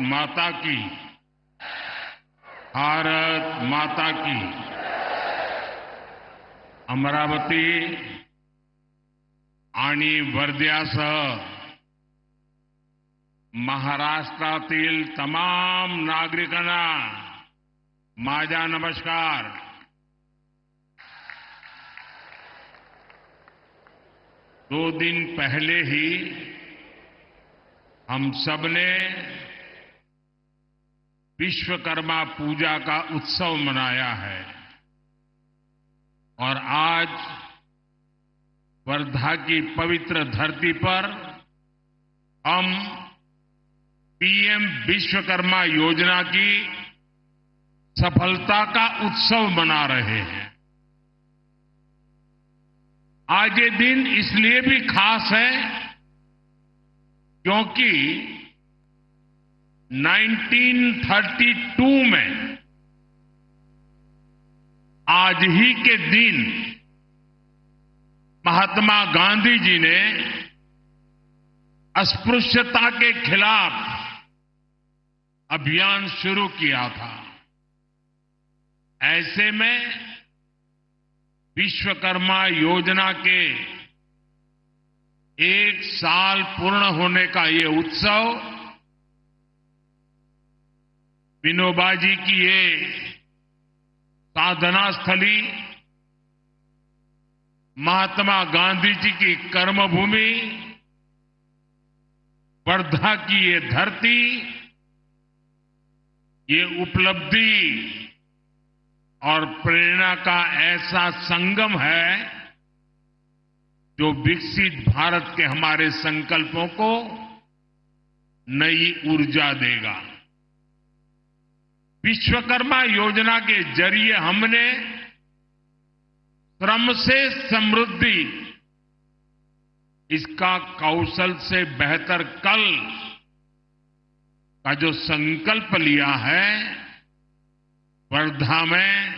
माता की, भारत माता की। अमरावती आणि वर्ध्यासह महाराष्ट्रातील तमाम नागरिकांना माझा नमस्कार। 2 दिन पहले ही हम सबने विश्वकर्मा पूजा का उत्सव मनाया है और आज वर्धा की पवित्र धरती पर हम पीएम विश्वकर्मा योजना की सफलता का उत्सव मना रहे हैं। आज ये दिन इसलिए भी खास है क्योंकि 1932 में आज ही के दिन महात्मा गांधी जी ने अस्पृश्यता के खिलाफ अभियान शुरू किया था। ऐसे में विश्वकर्मा योजना के 1 साल पूर्ण होने का ये उत्सव विनोबा जी की ये साधना स्थली, महात्मा गांधी जी की कर्मभूमि, वर्धा की ये धरती, ये उपलब्धि और प्रेरणा का ऐसा संगम है जो विकसित भारत के हमारे संकल्पों को नई ऊर्जा देगा। विश्वकर्मा योजना के जरिए हमने श्रम से समृद्धि, इसका कौशल से बेहतर कल का जो संकल्प लिया है, वर्धा में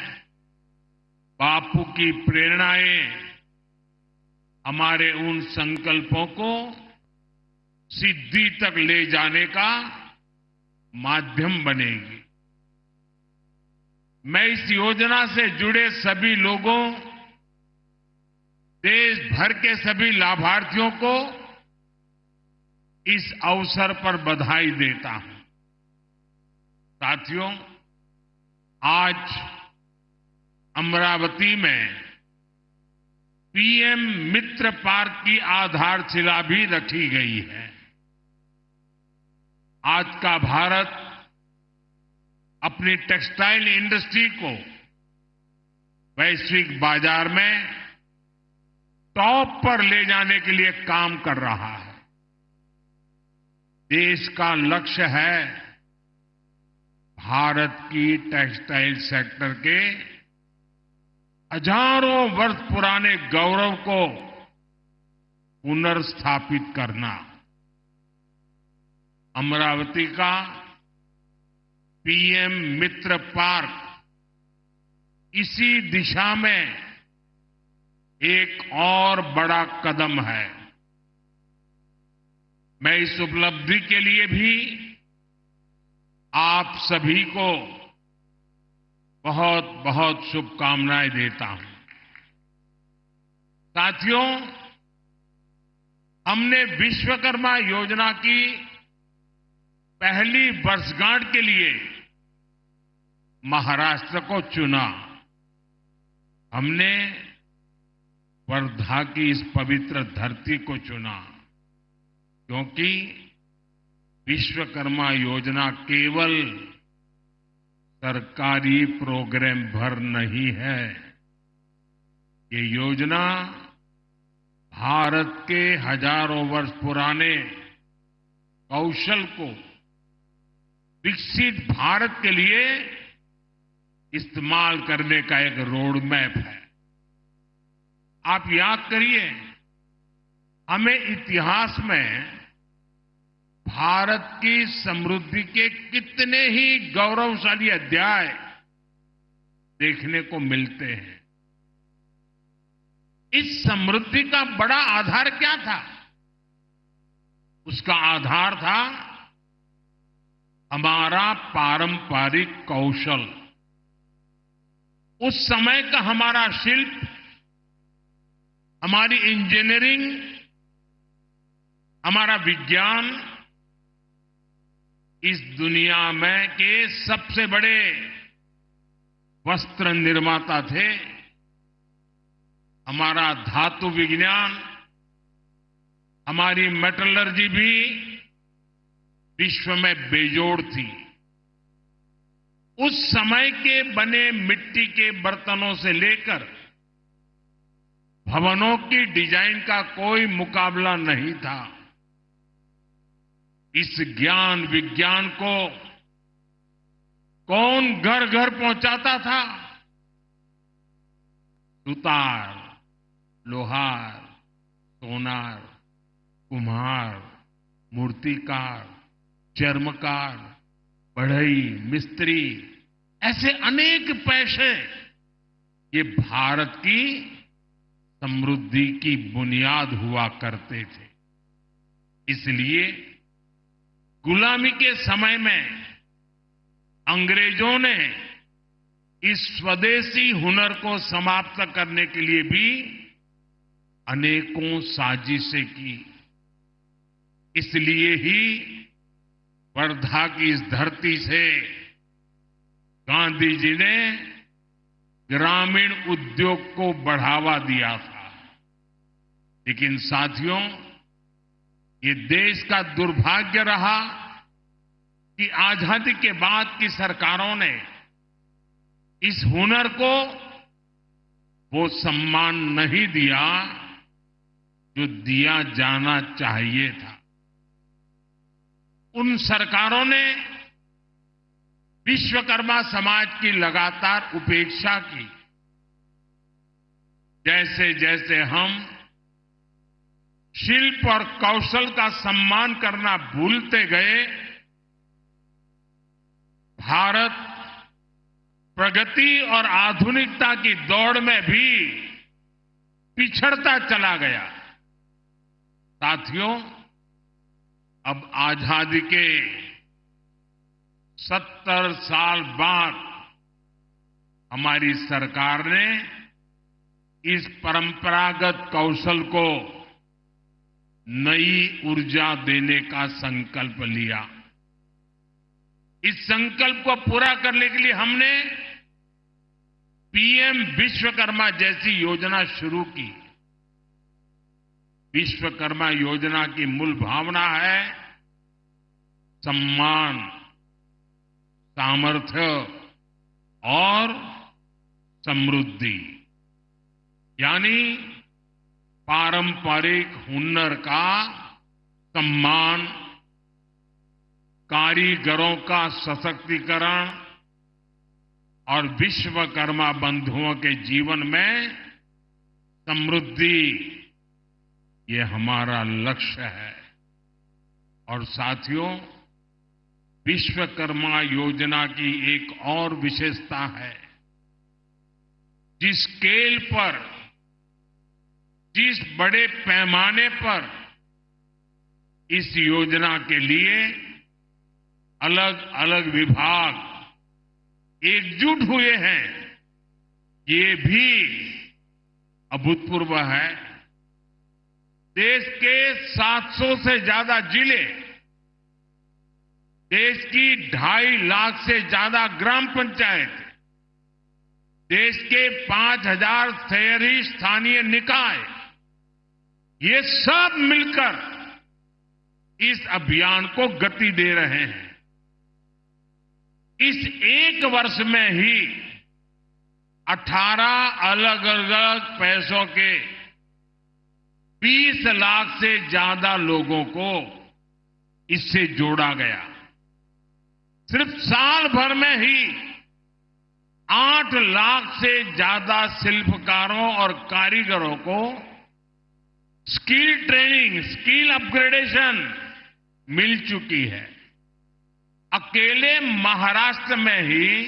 बापू की प्रेरणाएं हमारे उन संकल्पों को सिद्धि तक ले जाने का माध्यम बनेगी। मैं इस योजना से जुड़े सभी लोगों, देश भर के सभी लाभार्थियों को इस अवसर पर बधाई देता हूं। साथियों, आज अमरावती में पीएम मित्र पार्क की आधारशिला भी रखी गई है। आज का भारत अपनी टेक्सटाइल इंडस्ट्री को वैश्विक बाजार में टॉप पर ले जाने के लिए काम कर रहा है। देश का लक्ष्य है भारत की टेक्सटाइल सेक्टर के हजारों वर्ष पुराने गौरव को पुनर्स्थापित करना। अमरावती का पीएम मित्र पार्क इसी दिशा में एक और बड़ा कदम है। मैं इस उपलब्धि के लिए भी आप सभी को बहुत बहुत शुभकामनाएं देता हूं। साथियों, हमने विश्वकर्मा योजना की पहली वर्षगांठ के लिए महाराष्ट्र को चुना। हमने वर्धा की इस पवित्र धरती को चुना क्योंकि विश्वकर्मा योजना केवल सरकारी प्रोग्राम भर नहीं है। ये योजना भारत के हजारों वर्ष पुराने कौशल को विकसित भारत के लिए इस्तेमाल करने का एक रोड मैप है। आप याद करिए, हमें इतिहास में भारत की समृद्धि के कितने ही गौरवशाली अध्याय देखने को मिलते हैं। इस समृद्धि का बड़ा आधार क्या था? उसका आधार था हमारा पारंपरिक कौशल, उस समय का हमारा शिल्प, हमारी इंजीनियरिंग, हमारा विज्ञान इस दुनिया में के सबसे बड़े वस्त्र निर्माता थे। हमारा धातु विज्ञान, हमारी मेटलर्जी भी विश्व में बेजोड़ थी। उस समय के बने मिट्टी के बर्तनों से लेकर भवनों की डिजाइन का कोई मुकाबला नहीं था। इस ज्ञान विज्ञान को कौन घर घर पहुंचाता था? सुतार, लोहार, सोनार, कुम्हार, मूर्तिकार, चर्मकार, बढ़ई, मिस्त्री, ऐसे अनेक पेशे ये भारत की समृद्धि की बुनियाद हुआ करते थे। इसलिए गुलामी के समय में अंग्रेजों ने इस स्वदेशी हुनर को समाप्त करने के लिए भी अनेकों साजिशें की। इसलिए ही वर्धा की इस धरती से गांधी जी ने ग्रामीण उद्योग को बढ़ावा दिया था। लेकिन साथियों, ये देश का दुर्भाग्य रहा कि आजादी के बाद की सरकारों ने इस हुनर को वो सम्मान नहीं दिया जो दिया जाना चाहिए था। उन सरकारों ने विश्वकर्मा समाज की लगातार उपेक्षा की। जैसे जैसे हम शिल्प और कौशल का सम्मान करना भूलते गए, भारत प्रगति और आधुनिकता की दौड़ में भी पिछड़ता चला गया। साथियों, अब आजादी के 70 साल बाद हमारी सरकार ने इस परंपरागत कौशल को नई ऊर्जा देने का संकल्प लिया। इस संकल्प को पूरा करने के लिए हमने पीएम विश्वकर्मा जैसी योजना शुरू की। विश्वकर्मा योजना की मूल भावना है सम्मान, सामर्थ्य और समृद्धि, यानी पारंपरिक हुनर का सम्मान, कारीगरों का सशक्तिकरण और विश्वकर्मा बंधुओं के जीवन में समृद्धि, ये हमारा लक्ष्य है। और साथियों, विश्वकर्मा योजना की एक और विशेषता है, जिस स्केल पर, जिस बड़े पैमाने पर इस योजना के लिए अलग अलग विभाग एकजुट हुए हैं, ये भी अभूतपूर्व है। देश के 700 से ज्यादा जिले, देश की 2.5 लाख से ज्यादा ग्राम पंचायत, देश के 5,000 शहरी स्थानीय निकाय, ये सब मिलकर इस अभियान को गति दे रहे हैं। इस एक वर्ष में ही 18 अलग अलग पैसों के 20 लाख से ज्यादा लोगों को इससे जोड़ा गया। सिर्फ साल भर में ही 8 लाख से ज्यादा शिल्पकारों और कारीगरों को स्किल ट्रेनिंग, स्किल अपग्रेडेशन मिल चुकी है। अकेले महाराष्ट्र में ही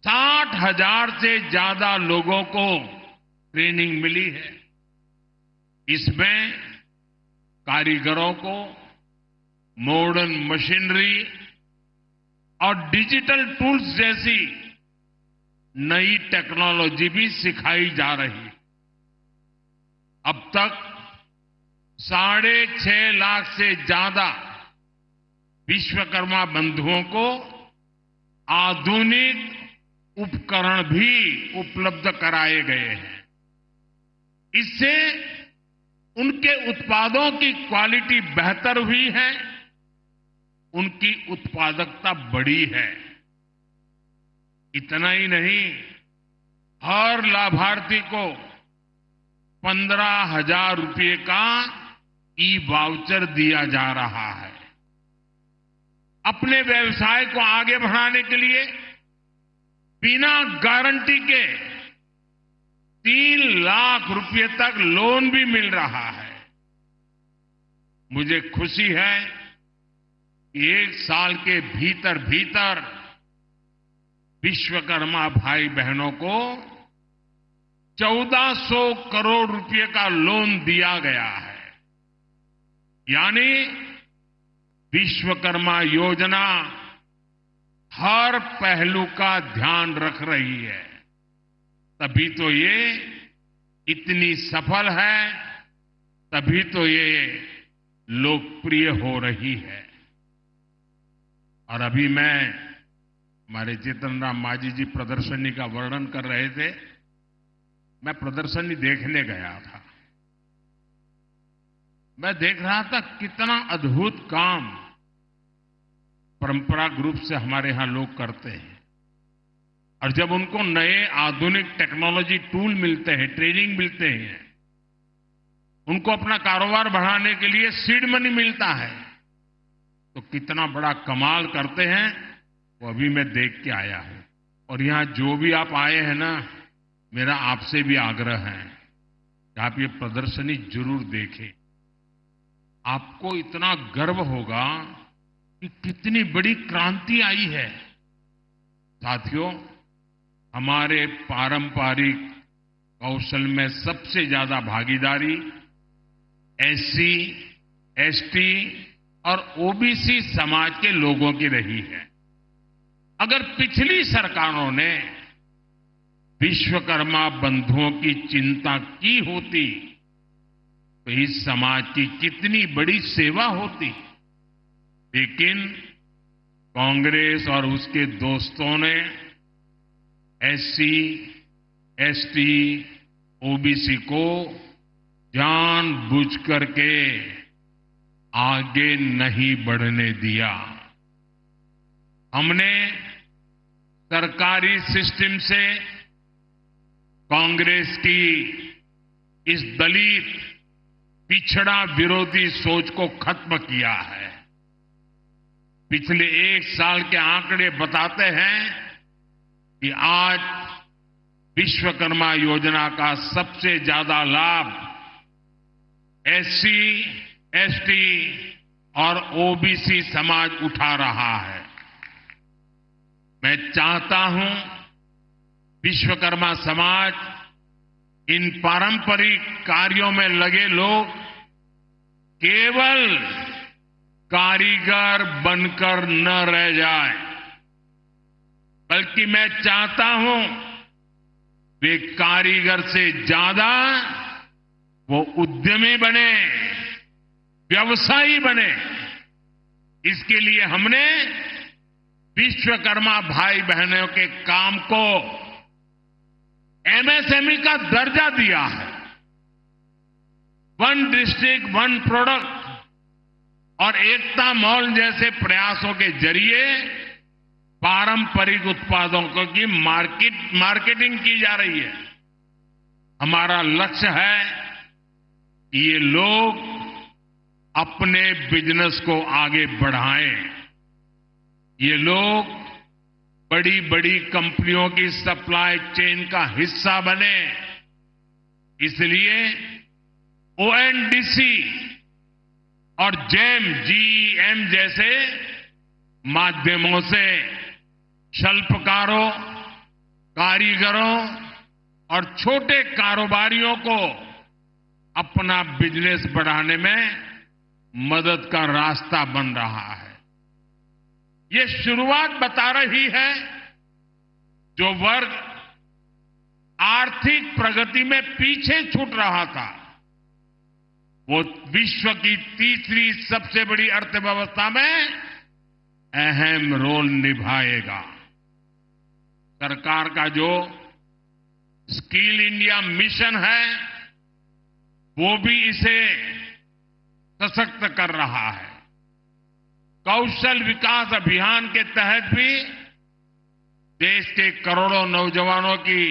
60,000 से ज्यादा लोगों को ट्रेनिंग मिली है। इसमें कारीगरों को मॉडर्न मशीनरी और डिजिटल टूल्स जैसी नई टेक्नोलॉजी भी सिखाई जा रही है। अब तक 6.5 लाख से ज्यादा विश्वकर्मा बंधुओं को आधुनिक उपकरण भी उपलब्ध कराए गए हैं। इससे उनके उत्पादों की क्वालिटी बेहतर हुई है, उनकी उत्पादकता बढ़ी है। इतना ही नहीं, हर लाभार्थी को 15,000 रुपये का ई-वाउचर दिया जा रहा है। अपने व्यवसाय को आगे बढ़ाने के लिए बिना गारंटी के 3 लाख रुपये तक लोन भी मिल रहा है। मुझे खुशी है कि 1 साल के भीतर भीतर विश्वकर्मा भाई बहनों को 1400 करोड़ रुपए का लोन दिया गया है। यानी विश्वकर्मा योजना हर पहलू का ध्यान रख रही है। तभी तो ये इतनी सफल है, तभी तो ये लोकप्रिय हो रही है। और अभी हमारे जीतन राम मांझी जी प्रदर्शनी का वर्णन कर रहे थे। मैं प्रदर्शनी देखने गया था। मैं देख रहा था कितना अद्भुत काम परंपरागत रूप से हमारे यहां लोग करते हैं। और जब उनको नए आधुनिक टेक्नोलॉजी टूल मिलते हैं, ट्रेनिंग मिलते हैं, उनको अपना कारोबार बढ़ाने के लिए सीड मनी मिलता है, तो कितना बड़ा कमाल करते हैं वो अभी मैं देख के आया हूं। और यहां जो भी आप आए हैं ना, मेरा आपसे भी आग्रह है कि आप ये प्रदर्शनी जरूर देखें। आपको इतना गर्व होगा कि कितनी बड़ी क्रांति आई है। साथियों, हमारे पारंपरिक कौशल में सबसे ज्यादा भागीदारी एससी, एसटी और ओबीसी समाज के लोगों की रही है। अगर पिछली सरकारों ने विश्वकर्मा बंधुओं की चिंता की होती तो इस समाज की कितनी बड़ी सेवा होती। लेकिन कांग्रेस और उसके दोस्तों ने एससी, एसटी, ओबीसी को जानबूझ करके आगे नहीं बढ़ने दिया। हमने सरकारी सिस्टम से कांग्रेस की इस दलित पिछड़ा विरोधी सोच को खत्म किया है। पिछले 1 साल के आंकड़े बताते हैं कि आज विश्वकर्मा योजना का सबसे ज्यादा लाभ एससी, एसटी और ओबीसी समाज उठा रहा है। मैं चाहता हूं विश्वकर्मा समाज, इन पारंपरिक कार्यों में लगे लोग केवल कारीगर बनकर न रह जाए, बल्कि मैं चाहता हूं वे कारीगर से ज्यादा वो उद्यमी बने, व्यवसायी बने। इसके लिए हमने विश्वकर्मा भाई बहनों के काम को एमएसएमई का दर्जा दिया है। 1 डिस्ट्रिक्ट 1 प्रोडक्ट और एकता मॉल जैसे प्रयासों के जरिए पारंपरिक उत्पादों की मार्केटिंग की जा रही है। हमारा लक्ष्य है कि ये लोग अपने बिजनेस को आगे बढ़ाएं। ये लोग बड़ी बड़ी कंपनियों की सप्लाई चेन का हिस्सा बने। इसलिए ओएनडीसी और जीईएम जैसे माध्यमों से शिल्पकारों, कारीगरों और छोटे कारोबारियों को अपना बिजनेस बढ़ाने में मदद का रास्ता बन रहा है। ये शुरुआत बता रही है जो वर्ग आर्थिक प्रगति में पीछे छूट रहा था, वो विश्व की तीसरी सबसे बड़ी अर्थव्यवस्था में अहम रोल निभाएगा। सरकार का जो स्किल इंडिया मिशन है, वो भी इसे सशक्त कर रहा है। कौशल विकास अभियान के तहत भी देश के करोड़ों नौजवानों की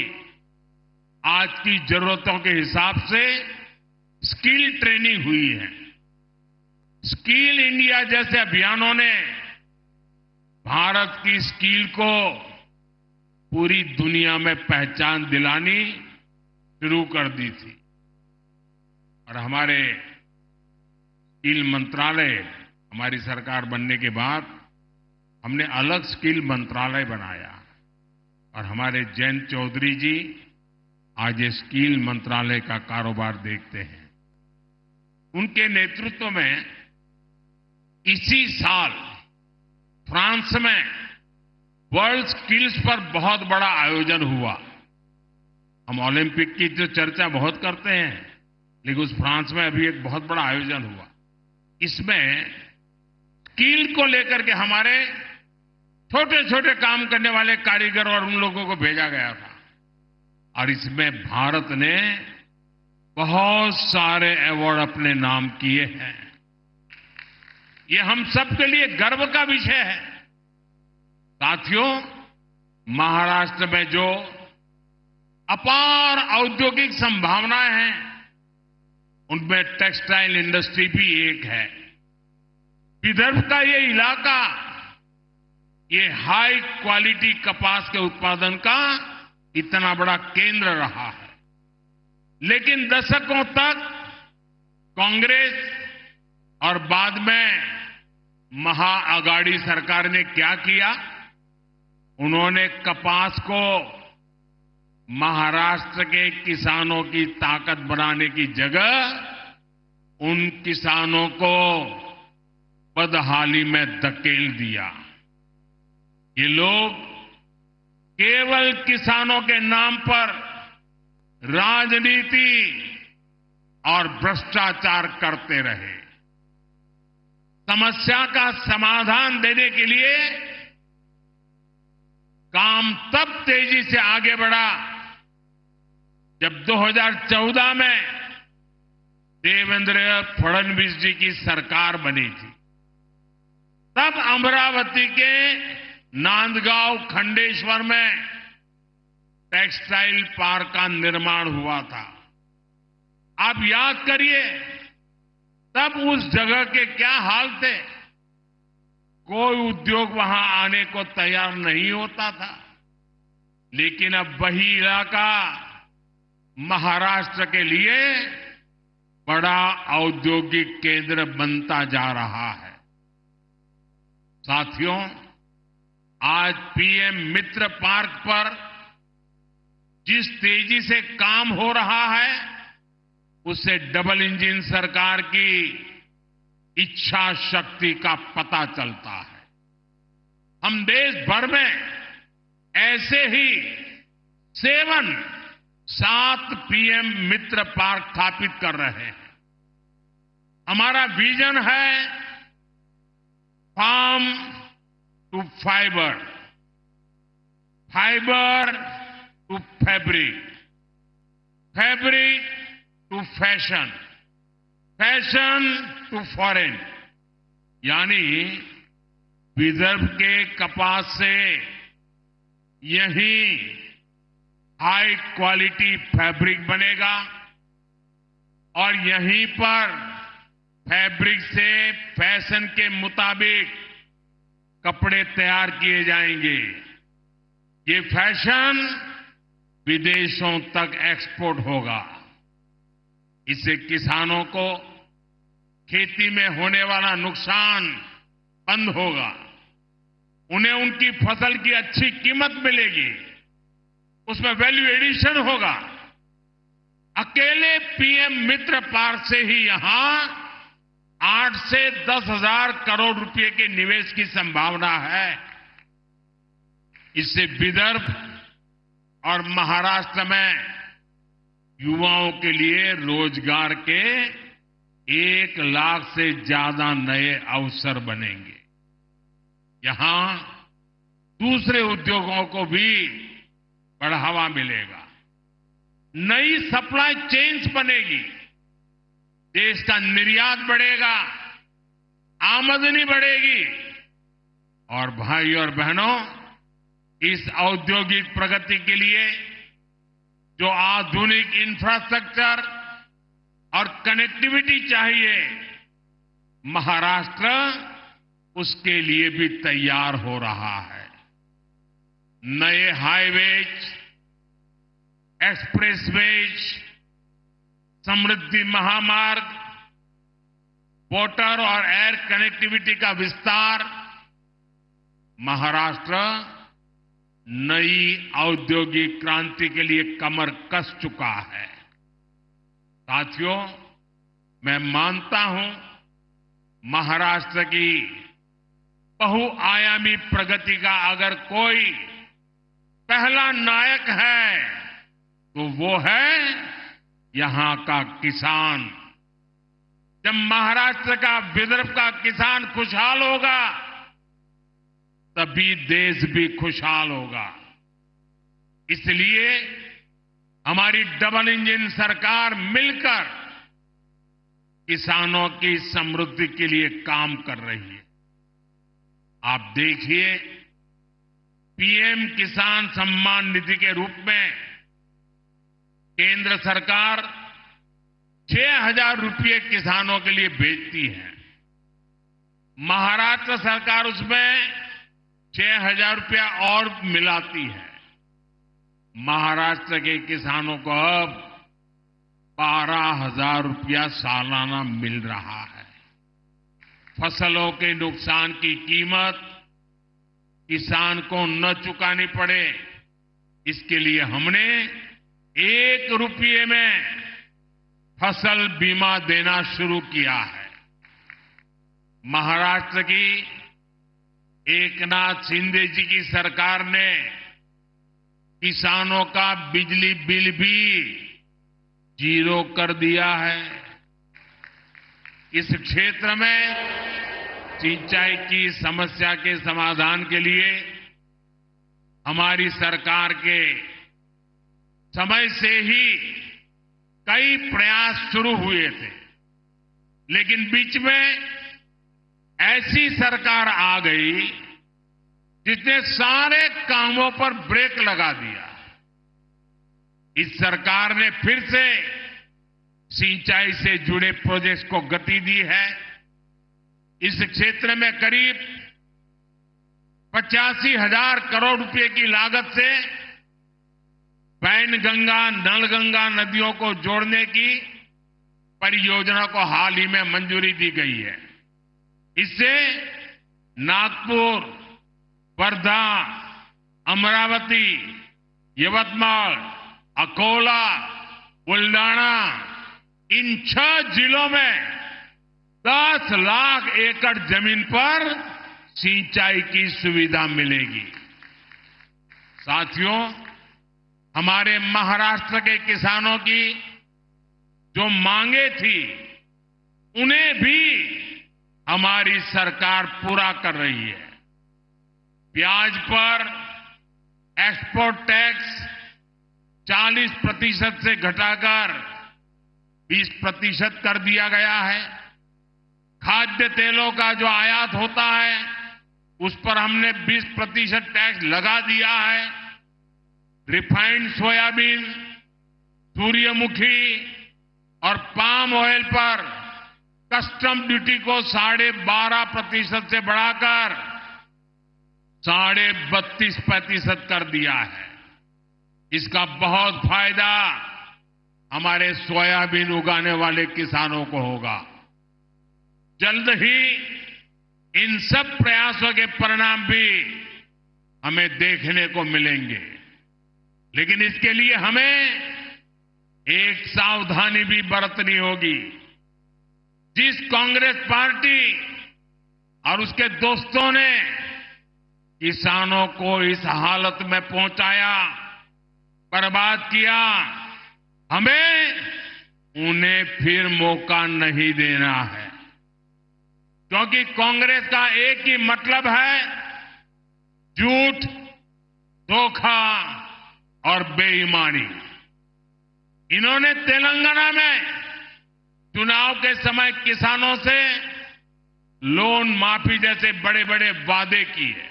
आज की जरूरतों के हिसाब से स्किल ट्रेनिंग हुई है। स्किल इंडिया जैसे अभियानों ने भारत की स्किल को पूरी दुनिया में पहचान दिलानी शुरू कर दी थी। और हमारे स्किल मंत्रालय, हमारी सरकार बनने के बाद हमने अलग स्किल मंत्रालय बनाया और हमारे जयंत चौधरी जी आज ये स्किल मंत्रालय का कारोबार देखते हैं। उनके नेतृत्व में इसी साल फ्रांस में वर्ल्ड स्किल्स पर बहुत बड़ा आयोजन हुआ। हम ओलंपिक की जो चर्चा बहुत करते हैं, लेकिन उस फ्रांस में अभी एक बहुत बड़ा आयोजन हुआ। इसमें स्किल को लेकर के हमारे छोटे छोटे काम करने वाले कारीगर और उन लोगों को भेजा गया था और इसमें भारत ने बहुत सारे अवार्ड अपने नाम किए हैं। ये हम सबके लिए गर्व का विषय है। साथियों, महाराष्ट्र में जो अपार औद्योगिक संभावनाएं हैं, उनमें टेक्सटाइल इंडस्ट्री भी एक है। विदर्भ का ये इलाका ये हाई क्वालिटी कपास के उत्पादन का इतना बड़ा केंद्र रहा है, लेकिन दशकों तक कांग्रेस और बाद में महाअगाड़ी सरकार ने क्या किया? उन्होंने कपास को महाराष्ट्र के किसानों की ताकत बनाने की जगह उन किसानों को बदहाली में धकेल दिया। ये लोग केवल किसानों के नाम पर राजनीति और भ्रष्टाचार करते रहे। समस्या का समाधान देने के लिए काम तब तेजी से आगे बढ़ा जब 2014 में देवेंद्र फडणवीस जी की सरकार बनी थी। तब अमरावती के नांदगांव खंडेश्वर में टेक्सटाइल पार्क का निर्माण हुआ था। आप याद करिए, तब उस जगह के क्या हाल थे। कोई उद्योग वहां आने को तैयार नहीं होता था, लेकिन अब वही इलाका महाराष्ट्र के लिए बड़ा औद्योगिक केंद्र बनता जा रहा है। साथियों, आज पीएम मित्र पार्क पर जिस तेजी से काम हो रहा है, उससे डबल इंजन सरकार की इच्छा शक्ति का पता चलता है। हम देश भर में ऐसे ही 7 पीएम मित्र पार्क स्थापित कर रहे हैं। हमारा विजन है farm to fibre, fibre to fabric, fabric to fashion, fashion to foreign. यानी विदर्भ के कपास से यही हाई क्वालिटी फैब्रिक बनेगा और यहीं पर फैब्रिक से फैशन के मुताबिक कपड़े तैयार किए जाएंगे। ये फैशन विदेशों तक एक्सपोर्ट होगा। इससे किसानों को खेती में होने वाला नुकसान बंद होगा, उन्हें उनकी फसल की अच्छी कीमत मिलेगी, उसमें वैल्यू एडिशन होगा। अकेले पीएम मित्र पार्क से ही यहां 8 से 10,000 करोड़ रुपए के निवेश की संभावना है। इससे विदर्भ और महाराष्ट्र में युवाओं के लिए रोजगार के 1 लाख से ज्यादा नए अवसर बनेंगे। यहां दूसरे उद्योगों को भी बढ़ावा मिलेगा। नई सप्लाई चेन्स बनेगी, देश का निर्यात बढ़ेगा, आमदनी बढ़ेगी। और भाई और बहनों, इस औद्योगिक प्रगति के लिए जो आधुनिक इंफ्रास्ट्रक्चर और कनेक्टिविटी चाहिए, महाराष्ट्र उसके लिए भी तैयार हो रहा है। नए हाईवेज, एक्सप्रेसवेज, समृद्धि महामार्ग, वाटर और एयर कनेक्टिविटी का विस्तार, महाराष्ट्र नई औद्योगिक क्रांति के लिए कमर कस चुका है। साथियों, मैं मानता हूं महाराष्ट्र की बहुआयामी प्रगति का अगर कोई पहला नायक है तो वो है यहां का किसान। जब महाराष्ट्र का, विदर्भ का किसान खुशहाल होगा, तभी देश भी खुशहाल होगा। इसलिए हमारी डबल इंजन सरकार मिलकर किसानों की समृद्धि के लिए काम कर रही है। आप देखिए, पीएम किसान सम्मान निधि के रूप में केंद्र सरकार 6,000 रुपये किसानों के लिए भेजती है। महाराष्ट्र सरकार उसमें 6,000 रुपया और मिलाती है। महाराष्ट्र के किसानों को अब 12,000 रुपया सालाना मिल रहा है। फसलों के नुकसान की कीमत किसान को न चुकानी पड़े, इसके लिए हमने 1 रुपये में फसल बीमा देना शुरू किया है। महाराष्ट्र की एकनाथ शिंदे जी की सरकार ने किसानों का बिजली बिल भी 0 कर दिया है। इस क्षेत्र में सिंचाई की समस्या के समाधान के लिए हमारी सरकार के समय से ही कई प्रयास शुरू हुए थे, लेकिन बीच में ऐसी सरकार आ गई जिसने सारे कामों पर ब्रेक लगा दिया। इस सरकार ने फिर से सिंचाई से जुड़े प्रोजेक्ट्स को गति दी है। इस क्षेत्र में करीब 85,000 करोड़ रुपए की लागत से वैनगंगा, नलगंगा नदियों को जोड़ने की परियोजना को हाल ही में मंजूरी दी गई है। इससे नागपुर, वर्धा, अमरावती, यवतमाल, अकोला, बुल्डाना, इन 6 जिलों में 10 लाख एकड़ जमीन पर सिंचाई की सुविधा मिलेगी। साथियों, हमारे महाराष्ट्र के किसानों की जो मांगे थी, उन्हें भी हमारी सरकार पूरा कर रही है। प्याज पर एक्सपोर्ट टैक्स 40% से घटाकर 20% कर दिया गया है। खाद्य तेलों का जो आयात होता है, उस पर हमने 20% टैक्स लगा दिया है। रिफाइंड सोयाबीन, सूर्यमुखी और पाम ऑयल पर कस्टम ड्यूटी को 12.5% से बढ़ाकर 32.5% कर दिया है। इसका बहुत फायदा हमारे सोयाबीन उगाने वाले किसानों को होगा। जल्द ही इन सब प्रयासों के परिणाम भी हमें देखने को मिलेंगे, लेकिन इसके लिए हमें एक सावधानी भी बरतनी होगी। जिस कांग्रेस पार्टी और उसके दोस्तों ने किसानों को इस हालत में पहुंचाया, बर्बाद किया, हमें उन्हें फिर मौका नहीं देना है। क्योंकि कांग्रेस का एक ही मतलब है, झूठ, धोखा और बेईमानी। इन्होंने तेलंगाना में चुनाव के समय किसानों से लोन माफी जैसे बड़े बड़े वादे किए,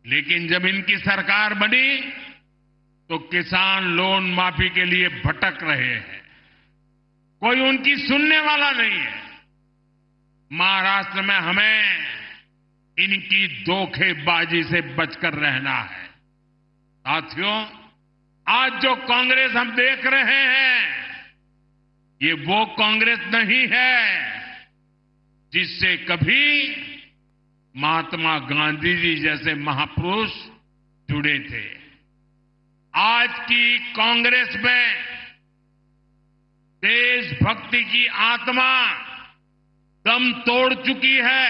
लेकिन जब इनकी सरकार बनी तो किसान लोन माफी के लिए भटक रहे हैं। कोई उनकी सुनने वाला नहीं है। महाराष्ट्र में हमें इनकी धोखेबाजी से बचकर रहना है। साथियों, आज जो कांग्रेस हम देख रहे हैं, ये वो कांग्रेस नहीं है जिससे कभी महात्मा गांधी जी जैसे महापुरुष जुड़े थे। आज की कांग्रेस में देशभक्ति की आत्मा दम तोड़ चुकी है।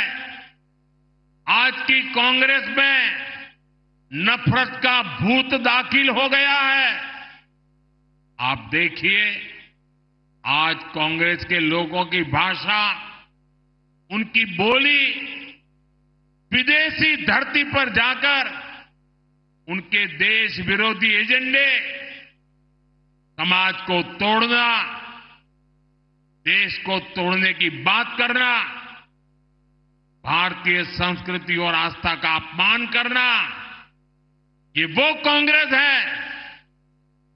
आज की कांग्रेस में नफरत का भूत दाखिल हो गया है। आप देखिए, आज कांग्रेस के लोगों की भाषा, उनकी बोली विदेशी धरती पर जाकर उनके देश विरोधी एजेंडे, समाज को तोड़ना, देश को तोड़ने की बात करना, भारतीय संस्कृति और आस्था का अपमान करना, ये वो कांग्रेस है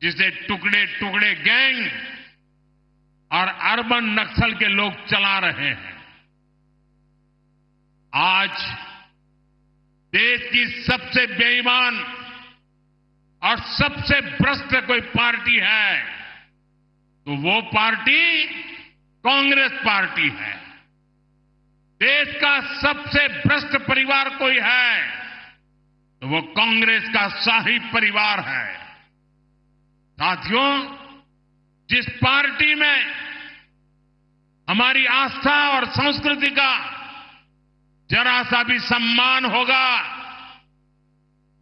जिसे टुकड़े टुकड़े गैंग और अर्बन नक्सल के लोग चला रहे हैं। आज देश की सबसे बेईमान और सबसे भ्रष्ट कोई पार्टी है तो वो पार्टी कांग्रेस पार्टी है। देश का सबसे भ्रष्ट परिवार कोई है तो वो कांग्रेस का शाही परिवार है। साथियों, जिस पार्टी में हमारी आस्था और संस्कृति का जरा सा भी सम्मान होगा,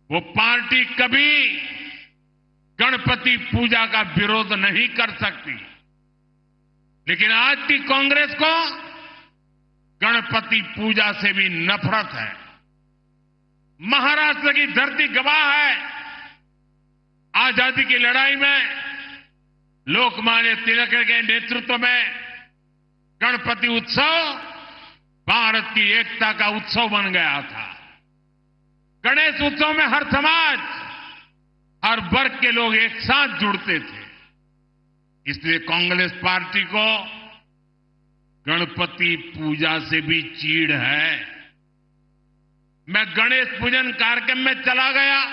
वो पार्टी कभी गणपति पूजा का विरोध नहीं कर सकती। लेकिन आज की कांग्रेस को गणपति पूजा से भी नफरत है। महाराष्ट्र की धरती गवाह है, आजादी की लड़ाई में लोकमान्य तिलक के नेतृत्व में गणपति उत्सव भारत की एकता का उत्सव बन गया था। गणेश उत्सव में हर समाज, हर वर्ग के लोग एक साथ जुड़ते थे। इसलिए कांग्रेस पार्टी को गणपति पूजा से भी चीड़ है। मैं गणेश पूजन कार्यक्रम में चला गया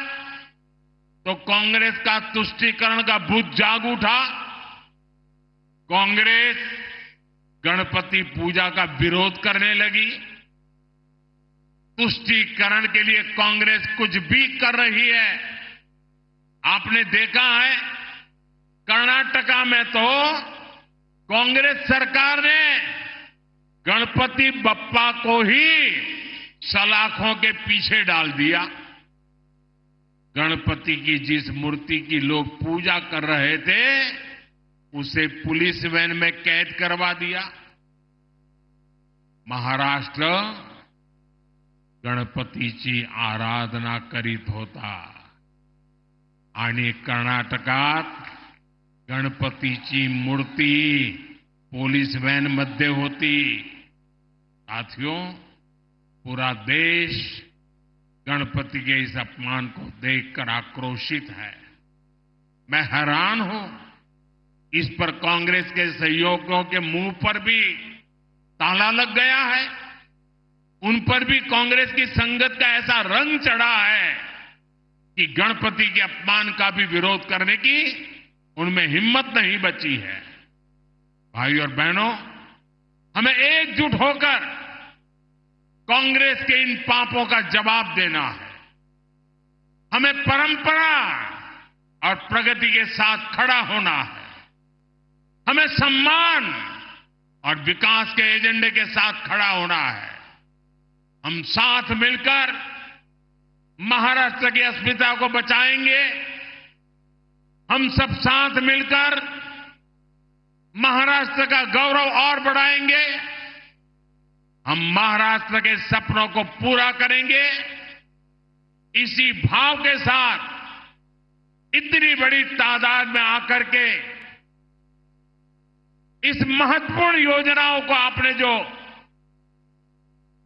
तो कांग्रेस का तुष्टीकरण का भूत जाग उठा। कांग्रेस गणपति पूजा का विरोध करने लगी। तुष्टीकरण के लिए कांग्रेस कुछ भी कर रही है। आपने देखा है, कर्नाटका में तो कांग्रेस सरकार ने गणपति बप्पा को ही सलाखों के पीछे डाल दिया। गणपति की जिस मूर्ति की लोग पूजा कर रहे थे उसे पुलिस वैन में कैद करवा दिया। महाराष्ट्र गणपतीची आराधना करीत होता आणि कर्नाटकात गणपतीची मूर्ती पुलिस वैन मध्ये होती। साथियों, पूरा देश गणपति के इस अपमान को देखकर आक्रोशित है। मैं हैरान हूं, इस पर कांग्रेस के सहयोगियों के मुंह पर भी ताला लग गया है। उन पर भी कांग्रेस की संगत का ऐसा रंग चढ़ा है कि गणपति के अपमान का भी विरोध करने की उनमें हिम्मत नहीं बची है। भाई और बहनों, हमें एकजुट होकर कांग्रेस के इन पापों का जवाब देना है। हमें परंपरा और प्रगति के साथ खड़ा होना है। हमें सम्मान और विकास के एजेंडे के साथ खड़ा होना है। हम साथ मिलकर महाराष्ट्र की अस्मिता को बचाएंगे। हम सब साथ मिलकर महाराष्ट्र का गौरव और बढ़ाएंगे। हम महाराष्ट्र के सपनों को पूरा करेंगे। इसी भाव के साथ इतनी बड़ी तादाद में आकर के इस महत्वपूर्ण योजनाओं को आपने जो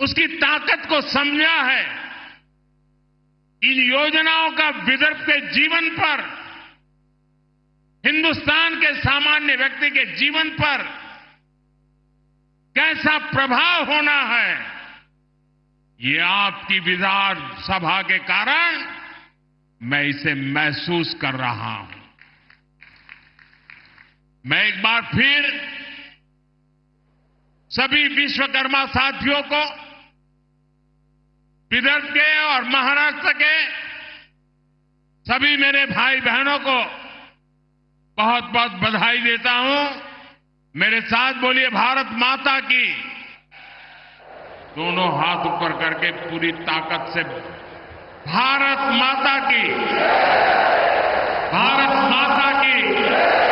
उसकी ताकत को समझा है, इन योजनाओं का विदर्भ के जीवन पर, हिंदुस्तान के सामान्य व्यक्ति के जीवन पर कैसा प्रभाव होना है, ये आपकी विधानसभा के कारण मैं इसे महसूस कर रहा हूं। मैं एक बार फिर सभी विश्वकर्मा साथियों को, विदर्भ के और महाराष्ट्र के सभी मेरे भाई बहनों को बहुत बहुत बधाई देता हूं। मेरे साथ बोलिए भारत माता की। दोनों हाथ ऊपर करके पूरी ताकत से भारत माता की, भारत माता की।